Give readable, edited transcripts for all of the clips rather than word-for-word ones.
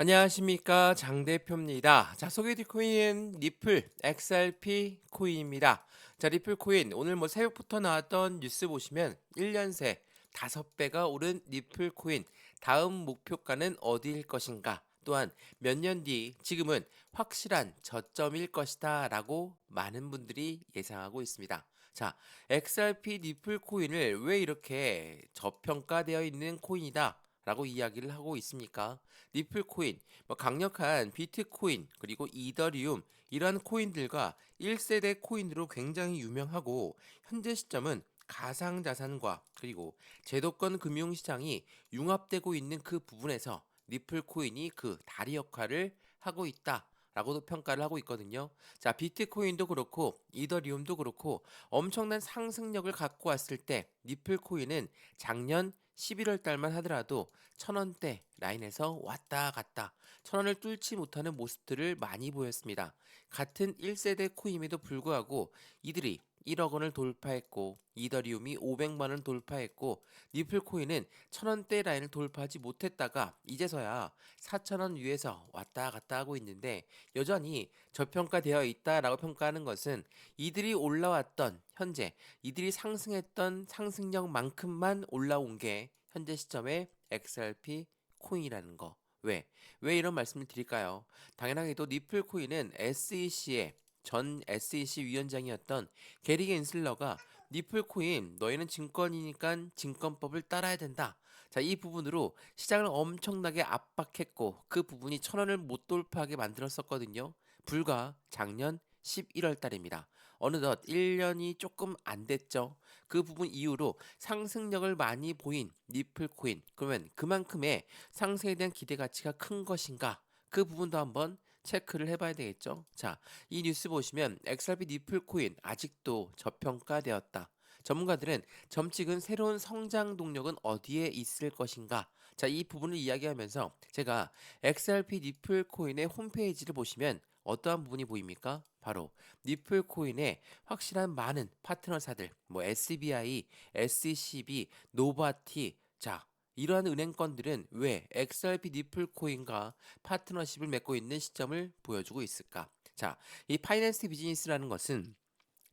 안녕하십니까 장 대표입니다. 자, 소개해드릴 코인은 리플 XRP 코인입니다. 자, 리플 코인 오늘 새벽부터 나왔던 뉴스 보시면 1년 새 5배가 오른 리플 코인 다음 목표가는 어디일 것인가, 또한 몇 년 뒤 지금은 확실한 저점일 것이다 라고 많은 분들이 예상하고 있습니다. 자, XRP 리플 코인을 왜 이렇게 저평가되어 있는 코인이다 라고 이야기를 하고 있습니까? 리플 코인, 강력한 비트코인, 그리고 이더리움, 이러한 코인들과 1세대 코인으로 굉장히 유명하고, 현재 시점은 가상자산과 그리고 제도권 금융시장이 융합되고 있는 그 부분에서 리플 코인이 그 다리 역할을 하고 있다 라고도 평가를 하고 있거든요. 자, 비트코인도 그렇고 이더리움도 그렇고 엄청난 상승력을 갖고 왔을 때 리플 코인은 작년 11월 달만 하더라도 1,000원대 라인에서 왔다 갔다 1,000원을 뚫지 못하는 모습들을 많이 보였습니다. 같은 1세대 코인임에도 불구하고 이들이 1억 원을 돌파했고, 이더리움이 500만 원 돌파했고, 리플 코인은 1,000원대 라인을 돌파하지 못했다가 이제서야 4,000원 위에서 왔다 갔다 하고 있는데, 여전히 저평가되어 있다라고 평가하는 것은 이들이 올라왔던, 현재 이들이 상승했던 상승력만큼만 올라온 게 현재 시점의 XRP 코인이라는 거. 왜 이런 말씀을 드릴까요? 당연하게도 리플 코인은 SEC의 전 SEC 위원장이었던 게리 겐슬러가 리플 코인 너희는 증권이니까 증권법을 따라야 된다. 자, 이 부분으로 시장을 엄청나게 압박했고, 그 부분이 1,000원을 못 돌파하게 만들었었거든요. 불과 작년 11월 달입니다. 어느덧 1년이 조금 안 됐죠. 그 부분 이후로 상승력을 많이 보인 리플 코인. 그러면 그만큼의 상승에 대한 기대 가치가 큰 것인가? 그 부분도 한번 체크를 해봐야 되겠죠. 자, 이 뉴스 보시면 XRP 리플 코인 아직도 저평가되었다. 전문가들은 점찍은 새로운 성장 동력은 어디에 있을 것인가? 자, 이 부분을 이야기하면서 제가 XRP 리플 코인의 홈페이지를 보시면 어떠한 부분이 보입니까? 바로 리플 코인의 확실한 많은 파트너사들, SBI, SCB, 노바티, 자, 이러한 은행권들은 왜 XRP 리플 코인과 파트너십을 맺고 있는 시점을 보여주고 있을까? 자, 이 파이낸스 비즈니스라는 것은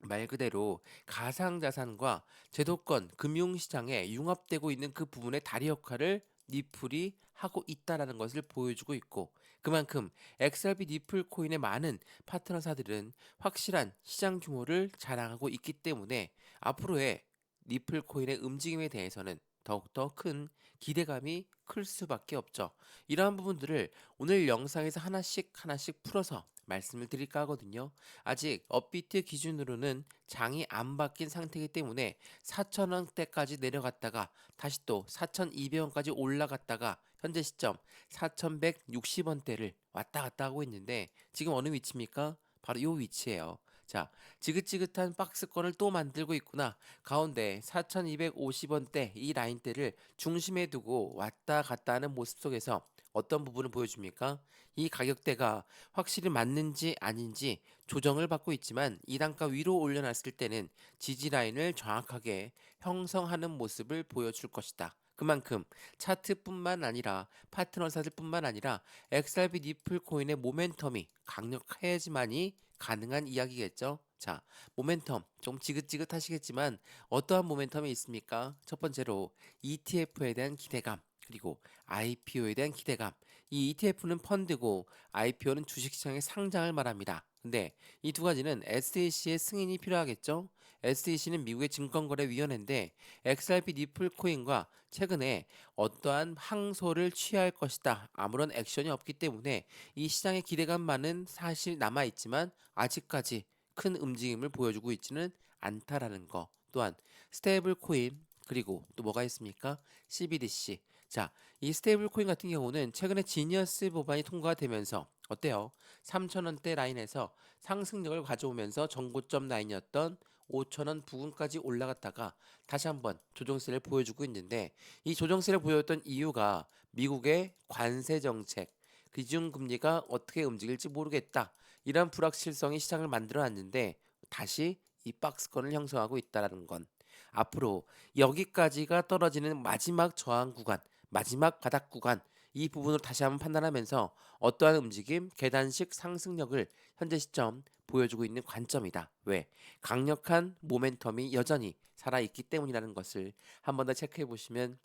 말 그대로 가상자산과 제도권, 금융시장에 융합되고 있는 그 부분의 다리 역할을 리플이 하고 있다라는 것을 보여주고 있고, 그만큼 XRP 리플 코인의 많은 파트너사들은 확실한 시장 규모를 자랑하고 있기 때문에 앞으로의 리플 코인의 움직임에 대해서는 더욱더 큰 기대감이 클 수밖에 없죠. 이러한 부분들을 오늘 영상에서 하나씩 하나씩 풀어서 말씀을 드릴까 하거든요. 아직 업비트 기준으로는 장이 안 바뀐 상태이기 때문에 4,000원대까지 내려갔다가 다시 또 4,200원까지 올라갔다가 현재 시점 4,160원대를 왔다 갔다 하고 있는데, 지금 어느 위치입니까? 바로 이 위치예요. 자, 지긋지긋한 박스권을 또 만들고 있구나. 가운데 4,250원대 이 라인대를 중심에 두고 왔다 갔다 하는 모습 속에서 어떤 부분을 보여줍니까? 이 가격대가 확실히 맞는지 아닌지 조정을 받고 있지만, 이 단가 위로 올려놨을 때는 지지 라인을 정확하게 형성하는 모습을 보여줄 것이다. 그만큼 차트뿐만 아니라 파트너사들뿐만 아니라 XRP 리플 코인의 모멘텀이 강력해야지만이 가능한 이야기겠죠. 자, 모멘텀 좀 지긋지긋하시겠지만 어떠한 모멘텀이 있습니까? 첫 번째로 ETF에 대한 기대감, 그리고 IPO에 대한 기대감. 이 ETF는 펀드고 IPO는 주식시장의 상장을 말합니다. 근데 이 두 가지는 SEC의 승인이 필요하겠죠? SEC는 미국의 증권거래위원회인데 XRP 리플 코인과 최근에 어떠한 항소를 취할 것이다, 아무런 액션이 없기 때문에 이 시장의 기대감만은 사실 남아있지만 아직까지 큰 움직임을 보여주고 있지는 않다라는 거. 또한 스테이블 코인, 그리고 또 뭐가 있습니까? CBDC. 자, 이 스테이블 코인 같은 경우는 최근에 지니어스 법안이 통과가 되면서 어때요? 3,000원대 라인에서 상승력을 가져오면서 전고점 라인이었던 5,000원 부근까지 올라갔다가 다시 한번 조정세를 보여주고 있는데, 이 조정세를 보였던 이유가 미국의 관세 정책, 기준금리가 어떻게 움직일지 모르겠다, 이런 불확실성이 시장을 만들어 놨는데 다시 이 박스권을 형성하고 있다는 건 앞으로 여기까지가 떨어지는 마지막 저항 구간, 마지막 바닥 구간, 이 부분을 다시 한번 판단하면서 어떠한 움직임, 계단식 상승력을 현재 시점 보여주고 있는 관점이다. 왜? 강력한 모멘텀이 여전히 살아있기 때문이라는 것을 한 번 더 체크해 보시면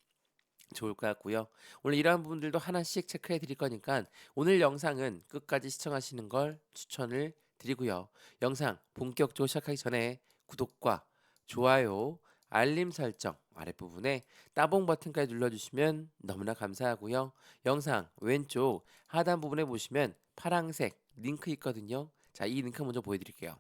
좋을 것 같고요. 오늘 이러한 부분들도 하나씩 체크해 드릴 거니까 오늘 영상은 끝까지 시청하시는 걸 추천을 드리고요. 영상 본격적으로 시작하기 전에 구독과 좋아요, 알림 설정 아랫부분에 따봉 버튼까지 눌러주시면 너무나 감사하고요. 영상 왼쪽 하단 부분에 보시면 파란색 링크 있거든요. 자, 이 링크 먼저 보여드릴게요.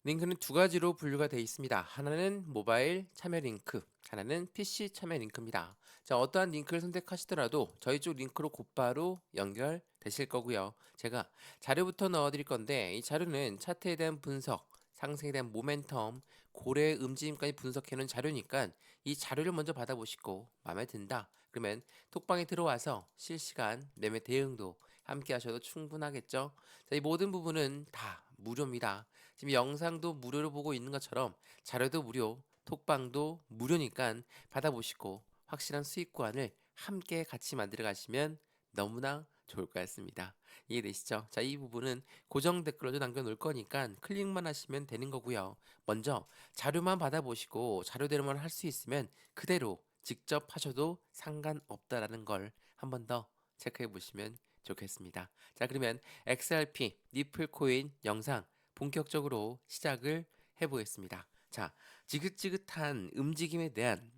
링크는 두 가지로 분류가 되어 있습니다. 하나는 모바일 참여 링크, 하나는 PC 참여 링크입니다. 자, 어떠한 링크를 선택하시더라도 저희 쪽 링크로 곧바로 연결되실 거고요. 제가 자료부터 넣어드릴 건데 이 자료는 차트에 대한 분석, 상승에 대한 모멘텀, 고래의 움직임까지 분석해놓은 자료니까 이 자료를 먼저 받아보시고 마음에 든다. 그러면 톡방에 들어와서 실시간 매매 대응도 함께 하셔도 충분하겠죠. 자, 이 모든 부분은 다 무료입니다. 지금 영상도 무료로 보고 있는 것처럼 자료도 무료, 톡방도 무료니까 받아보시고 확실한 수익관을 함께 같이 만들어 가시면 너무나 좋을 것 같습니다. 이해되시죠? 자, 이 부분은 고정 댓글로도 남겨놓을 거니까 클릭만 하시면 되는 거고요. 먼저 자료만 받아보시고 자료대로만 할 수 있으면 그대로 직접 하셔도 상관없다라는 걸 한 번 더 체크해 보시면 좋겠습니다. 자, 그러면 XRP 니플 코인 영상 본격적으로 시작을 해보겠습니다. 자, 지긋지긋한 움직임에 대한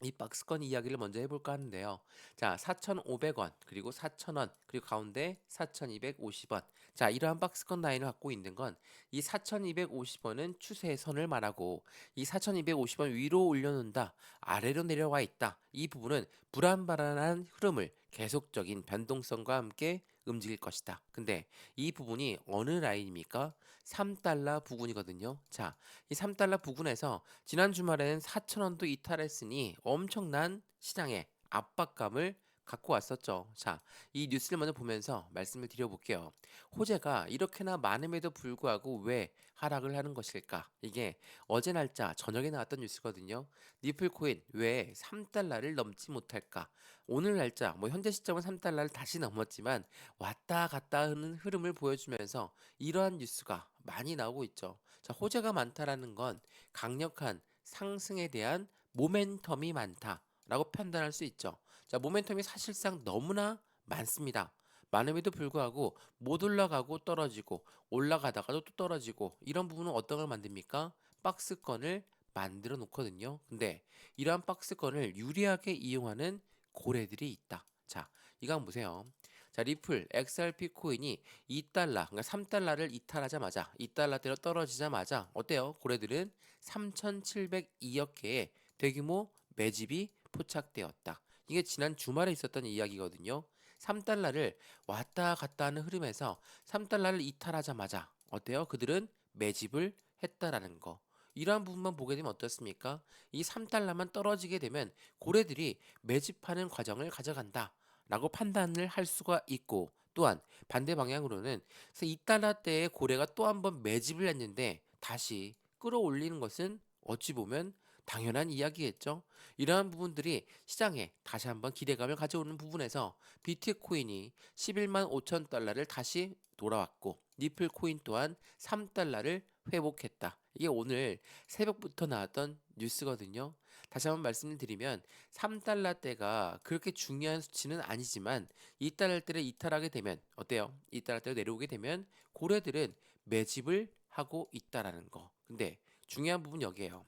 이 박스권 이야기를 먼저 해볼까 하는데요. 자, 4,500원, 그리고 4,000원, 그리고 가운데 4,250원. 자, 이러한 박스권 라인을 갖고 있는 건 이 4,250원은 추세의 선을 말하고 이 4,250원 위로 올려놓는다, 아래로 내려와 있다. 이 부분은 불안불안한 흐름을 계속적인 변동성과 함께 움직일 것이다. 근데 이 부분이 어느 라인입니까? 3달러 부근이거든요. 자, 이 3달러 부근에서 지난 주말에는 4,000원도 이탈했으니 엄청난 시장의 압박감을 갖고 왔었죠. 자, 이 뉴스를 먼저 보면서 말씀을 드려볼게요. 호재가 이렇게나 많음에도 불구하고 왜 하락을 하는 것일까? 이게 어제 날짜 저녁에 나왔던 뉴스거든요. 니플코인 왜 3달러를 넘지 못할까? 오늘 날짜 뭐 현재 시점은 3달러를 다시 넘었지만 왔다 갔다 하는 흐름을 보여주면서 이러한 뉴스가 많이 나오고 있죠. 자, 호재가 많다라는 건 강력한 상승에 대한 모멘텀이 많다라고 판단할 수 있죠. 자, 모멘텀이 사실상 너무나 많습니다. 많음에도 불구하고 못 올라가고 떨어지고 올라가다가도 또 떨어지고 이런 부분은 어떤 걸 만듭니까? 박스권을 만들어 놓거든요. 근데 이러한 박스권을 유리하게 이용하는 고래들이 있다. 자, 이거 한번 보세요. 자, 리플 XRP 코인이 2달러, 그러니까 3달러를 이탈하자마자 2달러대로 떨어지자마자 어때요? 고래들은 3,702억 개의 대규모 매집이 포착되었다. 이게 지난 주말에 있었던 이야기거든요. 3달러를 왔다 갔다 하는 흐름에서 3달러를 이탈하자마자 어때요? 그들은 매집을 했다라는 거. 이러한 부분만 보게 되면 어떻습니까? 이 3달러만 떨어지게 되면 고래들이 매집하는 과정을 가져간다. 라고 판단을 할 수가 있고 또한 반대 방향으로는 2달러대의 고래가 또 한 번 매집을 했는데 다시 끌어올리는 것은 어찌 보면 당연한 이야기겠죠. 이러한 부분들이 시장에 다시 한번 기대감을 가져오는 부분에서 비트코인이 11만 5천 달러를 다시 돌아왔고 니플 코인 또한 3달러를 회복했다. 이게 오늘 새벽부터 나왔던 뉴스거든요. 다시 한번 말씀을 드리면 3달러대가 그렇게 중요한 수치는 아니지만 2달러대를 이탈하게 되면 어때요? 2달러대로 내려오게 되면 고래들은 매집을 하고 있다라는 거. 근데 중요한 부분 여기에요.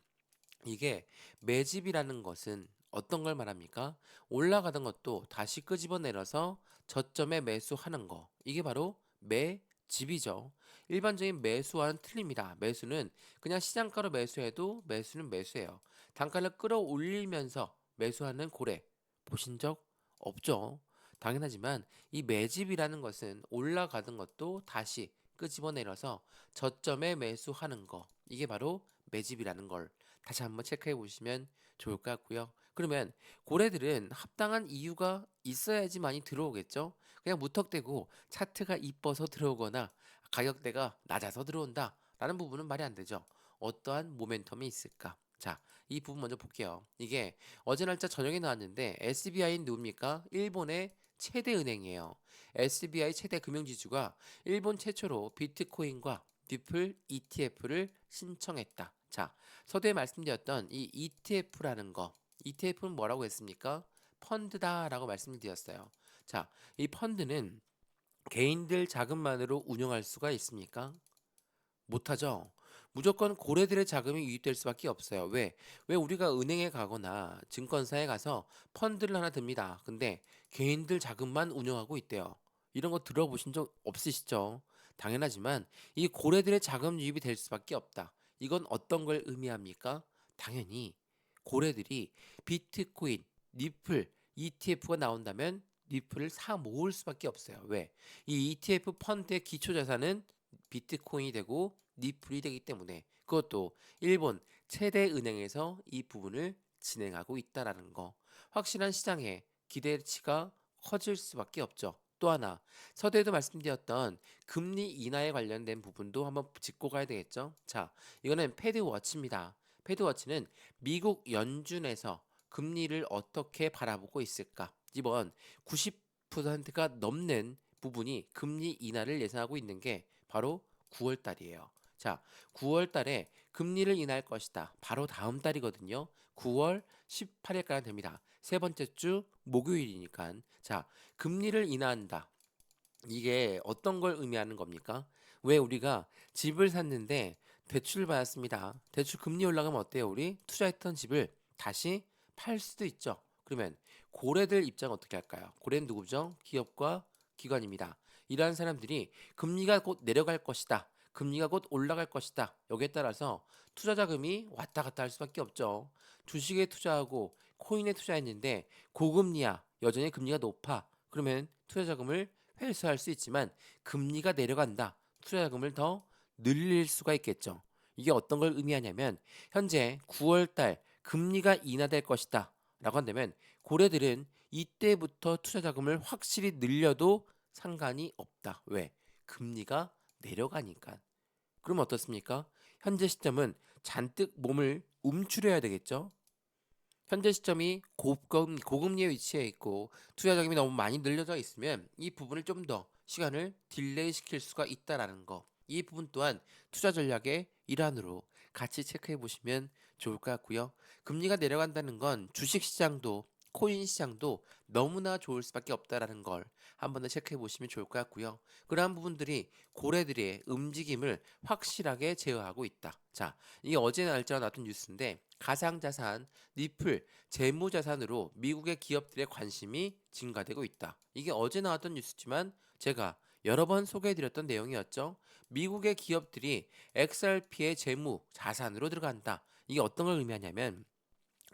이게 매집이라는 것은 어떤 걸 말합니까? 올라가던 것도 다시 끄집어내려서 저점에 매수하는 거. 이게 바로 매집이죠. 일반적인 매수와는 틀립니다. 매수는 그냥 시장가로 매수해도 매수는 매수예요. 단가를 끌어올리면서 매수하는 고래 보신 적 없죠? 당연하지만 이 매집이라는 것은 올라가던 것도 다시 끄집어내려서 저점에 매수하는 거. 이게 바로 매집이라는 걸 다시 한번 체크해 보시면 좋을 것 같고요. 그러면 고래들은 합당한 이유가 있어야지만이 들어오겠죠. 그냥 무턱대고 차트가 이뻐서 들어오거나 가격대가 낮아서 들어온다 라는 부분은 말이 안 되죠. 어떠한 모멘텀이 있을까? 자, 이 부분 먼저 볼게요. 이게 어제 날짜 저녁에 나왔는데 SBI는 누굽니까? 일본의 최대 은행이에요. SBI 최대 금융지주가 일본 최초로 비트코인과 리플 ETF를 신청했다. 자, 서두에 말씀드렸던 이 ETF라는 거, ETF는 뭐라고 했습니까? 펀드다라고 말씀을 드렸어요. 자, 이 펀드는 개인들 자금만으로 운영할 수가 있습니까? 못하죠. 무조건 고래들의 자금이 유입될 수밖에 없어요. 왜? 왜 우리가 은행에 가거나 증권사에 가서 펀드를 하나 듭니다. 근데 개인들 자금만 운영하고 있대요. 이런 거 들어보신 적 없으시죠? 당연하지만 이 고래들의 자금 유입이 될 수밖에 없다. 이건 어떤 걸 의미합니까? 당연히 고래들이 비트코인, 리플, ETF가 나온다면 리플을 사 모을 수밖에 없어요. 왜? 이 ETF 펀드의 기초 자산은 비트코인이 되고 리플이 되기 때문에 그것도 일본 최대 은행에서 이 부분을 진행하고 있다라는 거. 확실한 시장에 기대치가 커질 수밖에 없죠. 또 하나 서두에도 말씀드렸던 금리 인하에 관련된 부분도 한번 짚고 가야 되겠죠. 자, 이거는 패드워치입니다. 패드워치는 미국 연준에서 금리를 어떻게 바라보고 있을까? 이번 90%가 넘는 부분이 금리 인하를 예상하고 있는 게 바로 9월 달이에요. 자, 9월 달에 금리를 인하할 것이다. 바로 다음 달이거든요. 9월 18일까지 됩니다. 세 번째 주 목요일이니까. 자, 금리를 인하한다. 이게 어떤 걸 의미하는 겁니까? 왜 우리가 집을 샀는데 대출을 받았습니다. 대출 금리 올라가면 어때요? 우리 투자했던 집을 다시 팔 수도 있죠. 그러면 고래들 입장은 어떻게 할까요? 고래는 누구죠? 기업과 기관입니다. 이러한 사람들이 금리가 곧 내려갈 것이다. 금리가 곧 올라갈 것이다. 여기에 따라서 투자 자금이 왔다 갔다 할 수밖에 없죠. 주식에 투자하고 코인에 투자했는데 고금리야. 여전히 금리가 높아. 그러면 투자 자금을 회수할 수 있지만 금리가 내려간다. 투자 자금을 더 늘릴 수가 있겠죠. 이게 어떤 걸 의미하냐면 현재 9월 달 금리가 인하될 것이다. 라고 한다면 고래들은 이때부터 투자 자금을 확실히 늘려도 상관이 없다. 왜? 금리가 내려가니까. 그럼 어떻습니까? 현재 시점은 잔뜩 몸을 움츠려야 되겠죠? 현재 시점이 고금리에 위치해 있고 투자 자금이 너무 많이 늘려져 있으면 이 부분을 좀 더 시간을 딜레이 시킬 수가 있다라는 거. 이 부분 또한 투자 전략의 일환으로 같이 체크해 보시면 좋을 것 같고요. 금리가 내려간다는 건 주식 시장도 코인 시장도 너무나 좋을 수밖에 없다라는 걸 한 번 더 체크해 보시면 좋을 것 같고요. 그러한 부분들이 고래들의 움직임을 확실하게 제어하고 있다. 자, 이게 어제 날짜가 나왔던 뉴스인데 가상자산, 리플, 재무자산으로 미국의 기업들의 관심이 증가되고 있다. 이게 어제 나왔던 뉴스지만 제가 여러 번 소개해드렸던 내용이었죠. 미국의 기업들이 XRP의 재무 자산으로 들어간다. 이게 어떤 걸 의미하냐면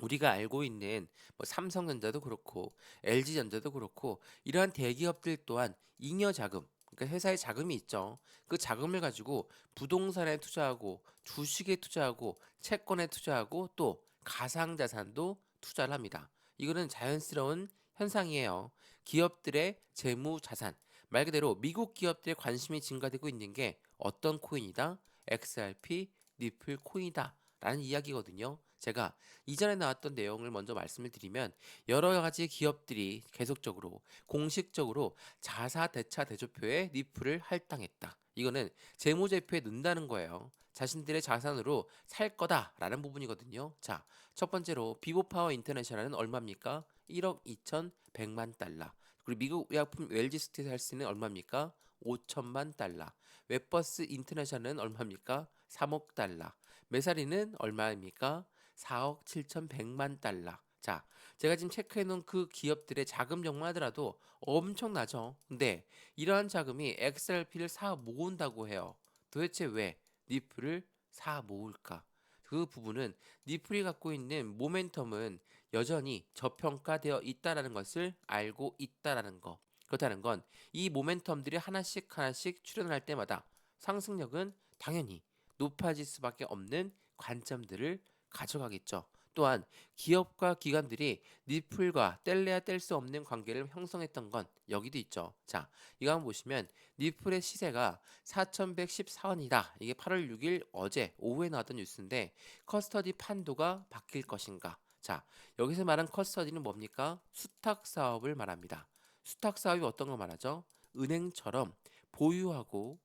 우리가 알고 있는 뭐 삼성전자도 그렇고 LG전자도 그렇고 이러한 대기업들 또한 잉여 자금 그러니까 회사에 자금이 있죠. 그 자금을 가지고 부동산에 투자하고 주식에 투자하고 채권에 투자하고 또 가상자산도 투자를 합니다. 이거는 자연스러운 현상이에요. 기업들의 재무 자산 말 그대로 미국 기업들의 관심이 증가되고 있는 게 어떤 코인이다? XRP 리플 코인이다. 라는 이야기거든요. 제가 이전에 나왔던 내용을 먼저 말씀을 드리면 여러 가지 기업들이 계속적으로 공식적으로 자사 대차 대조표에 리플을 할당했다. 이거는 재무제표에 넣는다는 거예요. 자신들의 자산으로 살 거다라는 부분이거든요. 자, 첫 번째로 비보파워 인터내셔널은 얼마입니까? 1억 2,100만 달러. 그리고 미국 의약품 웰지스트에서 할 수 있는 얼마입니까? 5천만 달러. 웹버스 인터내셔널은 얼마입니까? 3억 달러. 메사리는 얼마입니까? 4억 7,100만 달러. 자, 제가 지금 체크해 놓은 그 기업들의 자금력만 하더라도 엄청나죠. 근데 이러한 자금이 XRP를 사 모은다고 해요. 도대체 왜 리플을 사 모을까? 그 부분은 리플이 갖고 있는 모멘텀은 여전히 저평가되어 있다라는 것을 알고 있다라는 거. 그렇다는 건 이 모멘텀들이 하나씩 하나씩 출현할 때마다 상승력은 당연히 높아질 수밖에 없는 관점들을 가져가겠죠. 또한 기업과 기관들이 니플과 뗄래야 뗄 수 없는 관계를 형성했던 건 여기도 있죠. 자, 이거 한번 보시면 니플의 시세가 4,114원이다. 이게 8월 6일 어제 오후에 나왔던 뉴스인데 커스터디 판도가 바뀔 것인가? 자, 여기서 말한 커스터디는 뭡니까? 수탁 사업을 말합니다. 수탁 사업이 어떤 걸 말하죠? 은행처럼 보유하고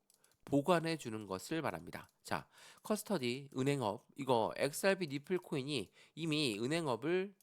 보관해 주는 것을 말합니다. 자, 커스터디, 은행업, 이거 XRP 니플 코인이 이미 은행업을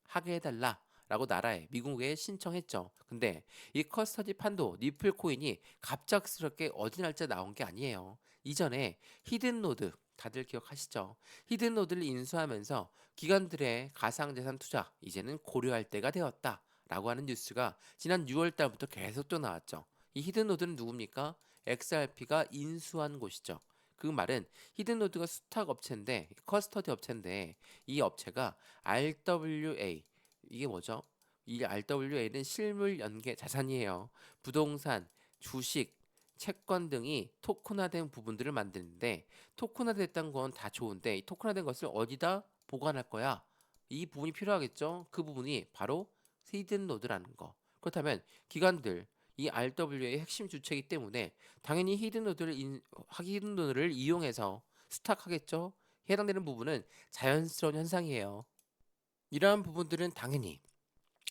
하게 해달라라고 나라에 미국에 신청했죠. 근데 이 커스터디 판도 니플 코인이 갑작스럽게 어디 날짜 나온 게 아니에요. 이전에 히든 노드 다들 기억하시죠? 히든 노드를 인수하면서 기관들의 가상자산 투자 이제는 고려할 때가 되었다라고 하는 뉴스가 지난 6월 달부터 계속 또 나왔죠. 이 히든 노드는 누굽니까? XRP가 인수한 곳이죠. 그 말은 히든노드가 수탁 업체인데 커스터디 업체인데 이 업체가 RWA 이게 뭐죠? 이 RWA는 실물 연계 자산이에요. 부동산, 주식, 채권 등이 토큰화된 부분들을 만드는데 토큰화됐다는 건 다 좋은데 이 토큰화된 것을 어디다 보관할 거야? 이 부분이 필요하겠죠? 그 부분이 바로 히든노드라는 거. 그렇다면 기관들 이 RWA의 핵심 주체이기 때문에 당연히 히든노드를 이용해서 스탁하겠죠. 해당되는 부분은 자연스러운 현상이에요. 이러한 부분들은 당연히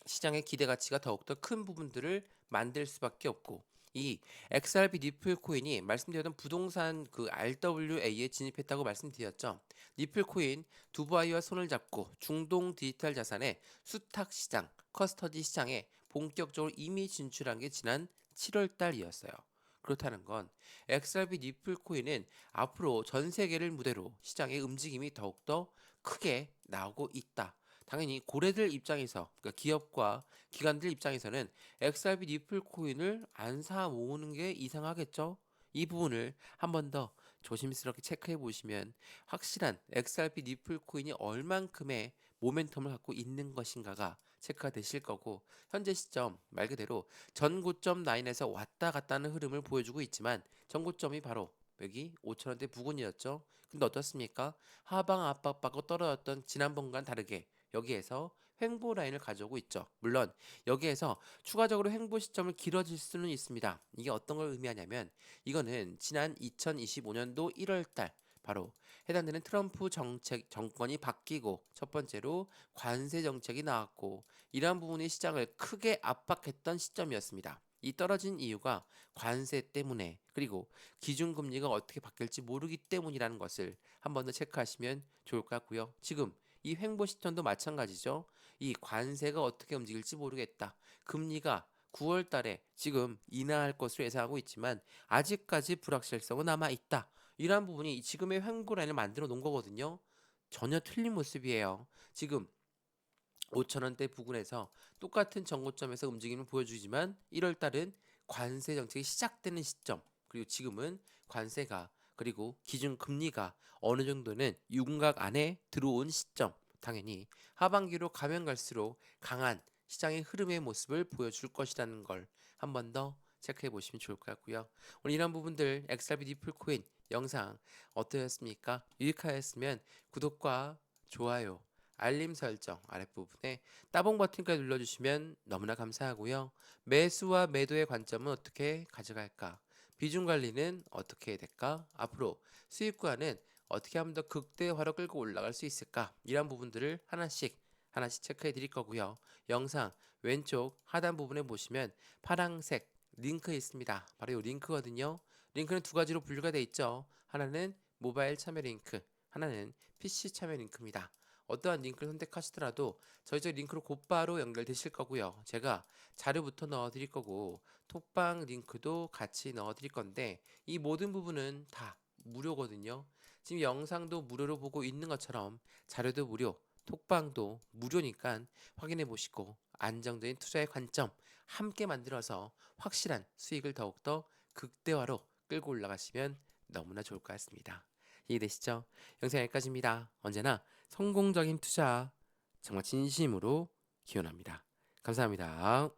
시장의 기대 가치가 더욱더 큰 부분들을 만들 수밖에 없고 이 XRP 니플 코인이 말씀드렸던 부동산 그 RWA에 진입했다고 말씀드렸죠. 니플 코인 두바이와 손을 잡고 중동 디지털 자산의 수탁 시장, 커스터디 시장에 본격적으로 이미 진출한 게 지난 7월 달이었어요. 그렇다는 건 XRP 니플 코인은 앞으로 전 세계를 무대로 시장의 움직임이 더욱더 크게 나오고 있다. 당연히 고래들 입장에서 그러니까 기업과 기관들 입장에서는 XRP 니플 코인을 안 사 모으는 게 이상하겠죠? 이 부분을 한 번 더 조심스럽게 체크해 보시면 확실한 XRP 니플 코인이 얼만큼의 모멘텀을 갖고 있는 것인가가 체크가 되실 거고 현재 시점 말 그대로 전고점 라인에서 왔다 갔다 하는 흐름을 보여주고 있지만 전고점이 바로 여기 5천원대 부근이었죠. 근데 어떻습니까? 하방 압박받고 떨어졌던 지난번과는 다르게 여기에서 횡보 라인을 가져오고 있죠. 물론 여기에서 추가적으로 횡보 시점을 길어질 수는 있습니다. 이게 어떤 걸 의미하냐면 이거는 지난 2025년도 1월 달 바로 해당되는 트럼프 정권이 바뀌고 첫 번째로 관세 정책이 나왔고 이러한 부분이 시장을 크게 압박했던 시점이었습니다. 이 떨어진 이유가 관세 때문에 그리고 기준금리가 어떻게 바뀔지 모르기 때문이라는 것을 한 번 더 체크하시면 좋을 것 같고요. 지금 이 횡보 시점도 마찬가지죠. 이 관세가 어떻게 움직일지 모르겠다. 금리가 9월 달에 지금 인하할 것으로 예상하고 있지만 아직까지 불확실성은 남아 있다. 이러한 부분이 지금의 횡보 라인을 만들어 놓은 거거든요. 전혀 틀린 모습이에요. 지금 5천원대 부근에서 똑같은 정고점에서 움직임을 보여주지만 1월 달은 관세 정책이 시작되는 시점 그리고 지금은 관세가 그리고 기준 금리가 어느 정도는 윤곽 안에 들어온 시점 당연히 하반기로 가면 갈수록 강한 시장의 흐름의 모습을 보여줄 것이라는 걸 한 번 더 체크해 보시면 좋을 것 같고요. 오늘 이런 부분들 XRP 니플코인 영상 어떠셨습니까? 유익하였으면 구독과 좋아요 알림 설정 아랫부분에 따봉 버튼까지 눌러주시면 너무나 감사하고요. 매수와 매도의 관점은 어떻게 가져갈까? 비중 관리는 어떻게 해야 될까? 앞으로 수익과는 어떻게 하면 더 극대화로 끌고 올라갈 수 있을까? 이런 부분들을 하나씩 체크해 드릴 거고요. 영상 왼쪽 하단 부분에 보시면 파란색 링크 있습니다. 바로 이 링크거든요. 링크는 두 가지로 분류가 되어 있죠. 하나는 모바일 참여 링크, 하나는 PC 참여 링크입니다. 어떠한 링크를 선택하시더라도 저희 링크로 곧바로 연결되실 거고요. 제가 자료부터 넣어 드릴 거고 톡방 링크도 같이 넣어 드릴 건데 이 모든 부분은 다 무료거든요. 지금 영상도 무료로 보고 있는 것처럼 자료도 무료, 톡방도 무료니까 확인해 보시고 안정적인 투자의 관점 함께 만들어서 확실한 수익을 더욱더 극대화로 끌고 올라가시면 너무나 좋을 것 같습니다. 이해되시죠? 영상 여기까지입니다. 언제나 성공적인 투자 정말 진심으로 기원합니다. 감사합니다.